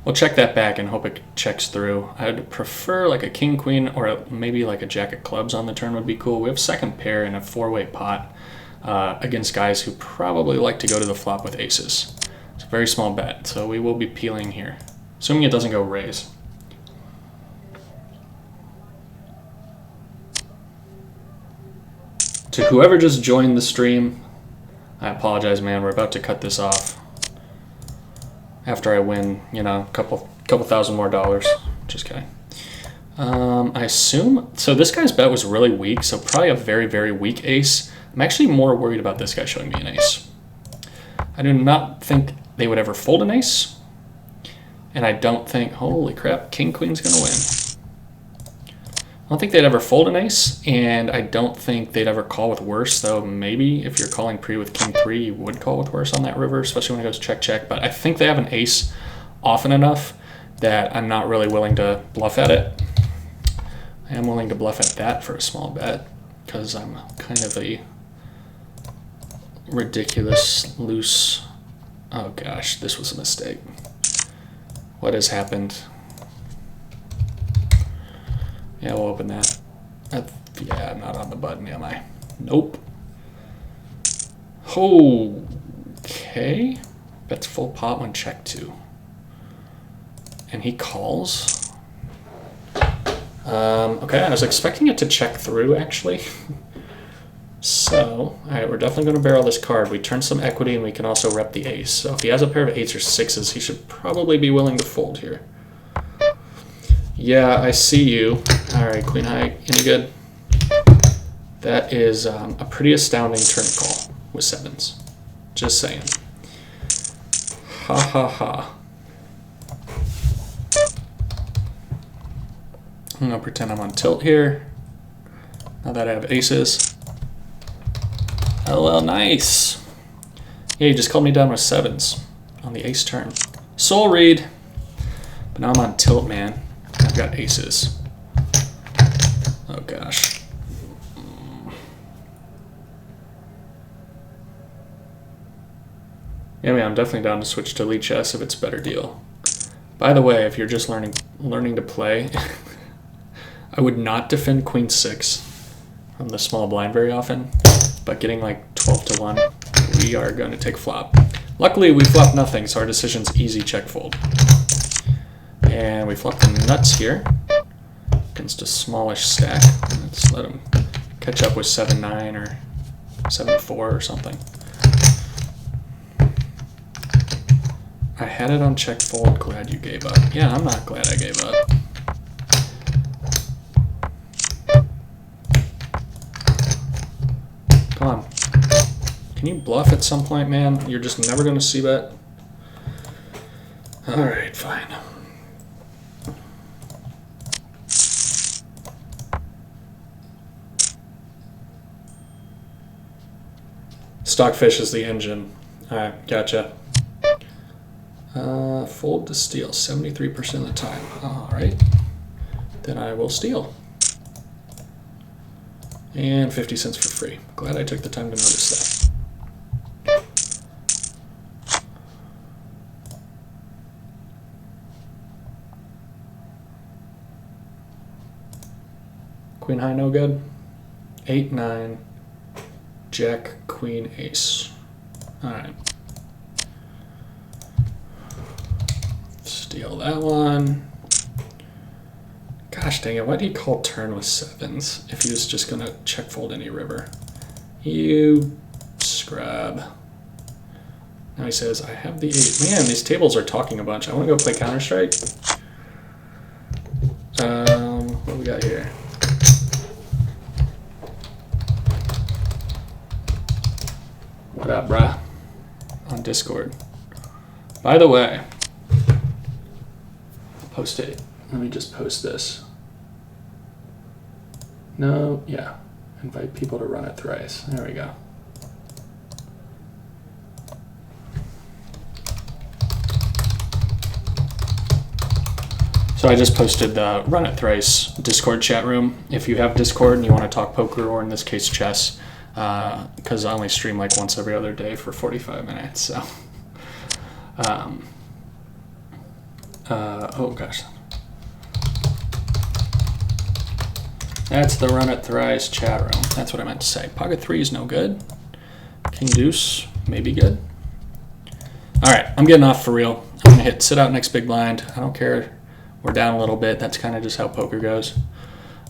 we'll check that back and hope it checks through. I'd prefer like a king, queen, or maybe like a jack of clubs on the turn would be cool. We have second pair in a 4-way pot against guys who probably like to go to the flop with aces. It's a very small bet, so we will be peeling here, assuming it doesn't go raise. To whoever just joined the stream, I apologize, man. We're about to cut this off after I win, you know, a couple thousand more dollars. Just kidding. I assume, so this guy's bet was really weak, so probably a very, very weak ace. I'm actually more worried about this guy showing me an ace. I do not think they would ever fold an ace, and I don't think, holy crap, king, queen's gonna win. I don't think they'd ever fold an ace, and I don't think they'd ever call with worse, though maybe if you're calling pre with king 3, you would call with worse on that river, especially when it goes check, check. But I think they have an ace often enough that I'm not really willing to bluff at it. I am willing to bluff at that for a small bet, because I'm kind of a ridiculous, loose... Oh gosh, this was a mistake. What has happened? Yeah, we'll open that. Yeah, I'm not on the button, am I? Nope. Okay. Bets full pot when check 2. And he calls. Okay, I was expecting it to check through, actually. So, alright, we're definitely going to barrel this card. We turn some equity, and we can also rep the ace. So if he has a pair of 8s or 6s, he should probably be willing to fold here. Yeah, I see you. All right, queen high, any good? That is a pretty astounding turn call with 7s. Just saying. Ha ha ha. I'm gonna pretend I'm on tilt here. Now that I have aces. Oh well, nice. Yeah, you just called me down with 7s on the ace turn. Soul read. But now I'm on tilt, man. I've got aces. Oh gosh. Yeah, man, I'm definitely down to switch to Lichess if it's a better deal. By the way, if you're just learning to play, I would not defend queen 6 from the small blind very often, but getting like 12 to 1, we are going to take flop. Luckily, we flop nothing, so our decision's easy check fold. And we flop the nuts here against a smallish stack. Let's let him catch up with 7-9 or 7-4 or something. I had it on check fold. Glad you gave up. Yeah, I'm not glad I gave up. Come on. Can you bluff at some point, man? You're just never going to see bet. All right, fine. Stockfish is the engine. All right, gotcha. Fold to steal 73% of the time. All right, then I will steal. And 50 cents for free. Glad I took the time to notice that. Queen high, no good. 8, 9, Jack, Queen, Ace. All right. Steal that one. God, Gosh dang it, why did he call turn with 7s if he was just going to check fold any river? You scrub. Now he says, I have the 8. Man, these tables are talking a bunch. I want to go play Counter-Strike. What do we got here? What up, brah? On Discord. By the way, I'll post it. Let me just post this. No, yeah. Invite people to run it thrice. There we go. So I just posted the Run It Thrice Discord chat room. If you have Discord and you want to talk poker, or in this case chess, because I only stream like once every other day for 45 minutes. So, oh gosh. That's the Run It Thrice chat room. That's what I meant to say. Pocket 3 is no good. King Deuce, maybe good. All right, I'm getting off for real. I'm gonna hit sit out next big blind. I don't care. We're down a little bit. That's kind of just how poker goes.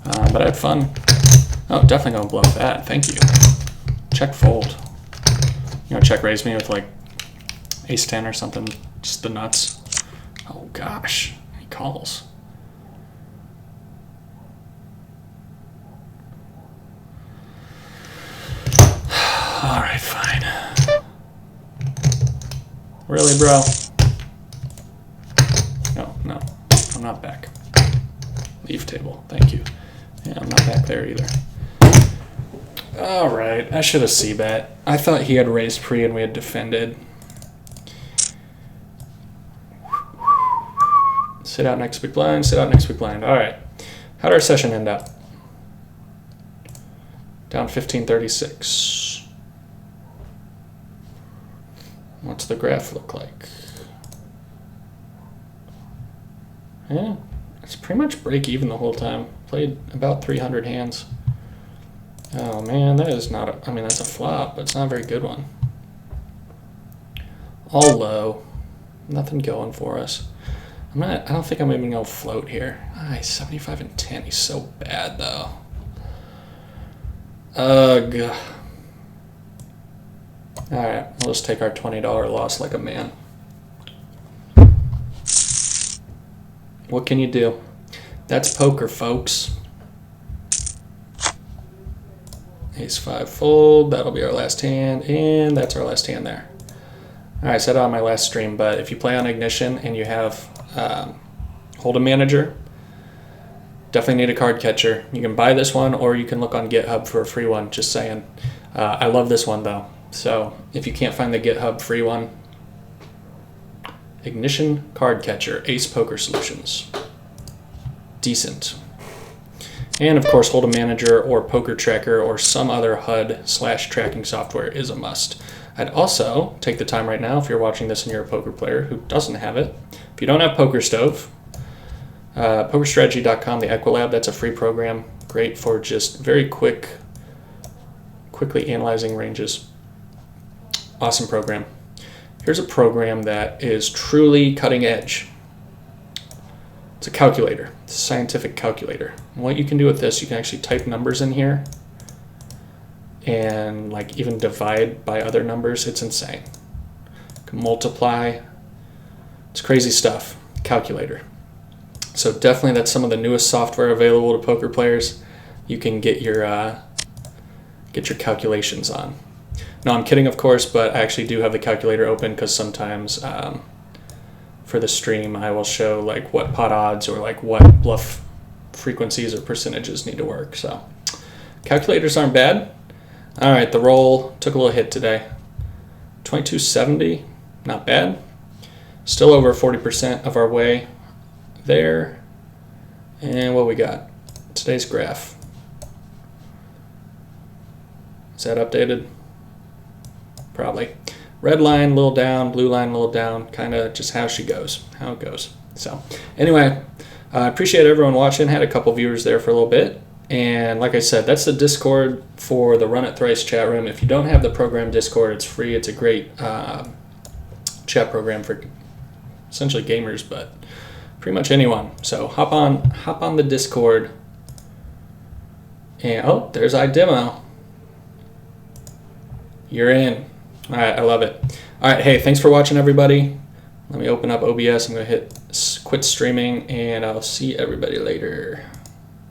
But I had fun. Oh, definitely gonna blow that. Thank you. Check fold. You know, check raise me with like ace 10 or something. Just the nuts. Oh gosh, he calls. All right, fine. Really, bro? No, I'm not back. Leave table, thank you. Yeah, I'm not back there either. All right, I should have c-bet. I thought he had raised pre and we had defended. Sit out next big blind, sit out next big blind. All right, how'd our session end up? Down 1536. What's the graph look like? Yeah, it's pretty much break even the whole time. Played about 300 hands. Oh man, that is not a, I mean, that's a flop, but it's not a very good one. All low. Nothing going for us. I don't think I'm even gonna float here. He's 75 and 10. He's so bad though. Ugh. Alright, we'll just take our $20 loss like a man. What can you do? That's poker, folks. Ace 5 fold, that'll be our last hand, and that's our last hand there. Alright, I said it on my last stream, but if you play on Ignition and you have Hold'em Manager, definitely need a card catcher. You can buy this one, or you can look on GitHub for a free one, just saying. I love this one though. So if you can't find the GitHub free one, Ignition Card Catcher, Ace Poker Solutions. Decent. And of course, Hold'em Manager or Poker Tracker or some other HUD/tracking software is a must. I'd also take the time right now, if you're watching this and you're a poker player who doesn't have it, if you don't have Poker Stove, pokerstrategy.com, the Equilab, that's a free program. Great for just very quickly analyzing ranges. Awesome program. Here's a program that is truly cutting edge. It's a calculator. It's a scientific calculator. And what you can do with this, you can actually type numbers in here and like even divide by other numbers. It's insane. You can multiply. It's crazy stuff. Calculator. So definitely that's some of the newest software available to poker players. You can get your calculations on. No, I'm kidding, of course, but I actually do have the calculator open because sometimes for the stream I will show like what pot odds or like what bluff frequencies or percentages need to work. So calculators aren't bad. All right, the roll took a little hit today. 2270, not bad. Still over 40% of our way there. And what we got? Today's graph. Is that updated? Probably. Red line a little down, blue line a little down, kind of just how it goes. So anyway, I appreciate everyone watching. Had a couple viewers there for a little bit. And like I said, that's the Discord for the Run It Thrice chat room. If you don't have the program Discord, it's free. It's a great chat program for essentially gamers, but pretty much anyone. So hop on the Discord. And oh, there's iDemo. You're in. All right, I love it. All right, hey, thanks for watching, everybody. Let me open up OBS. I'm gonna hit quit streaming, and I'll see everybody later.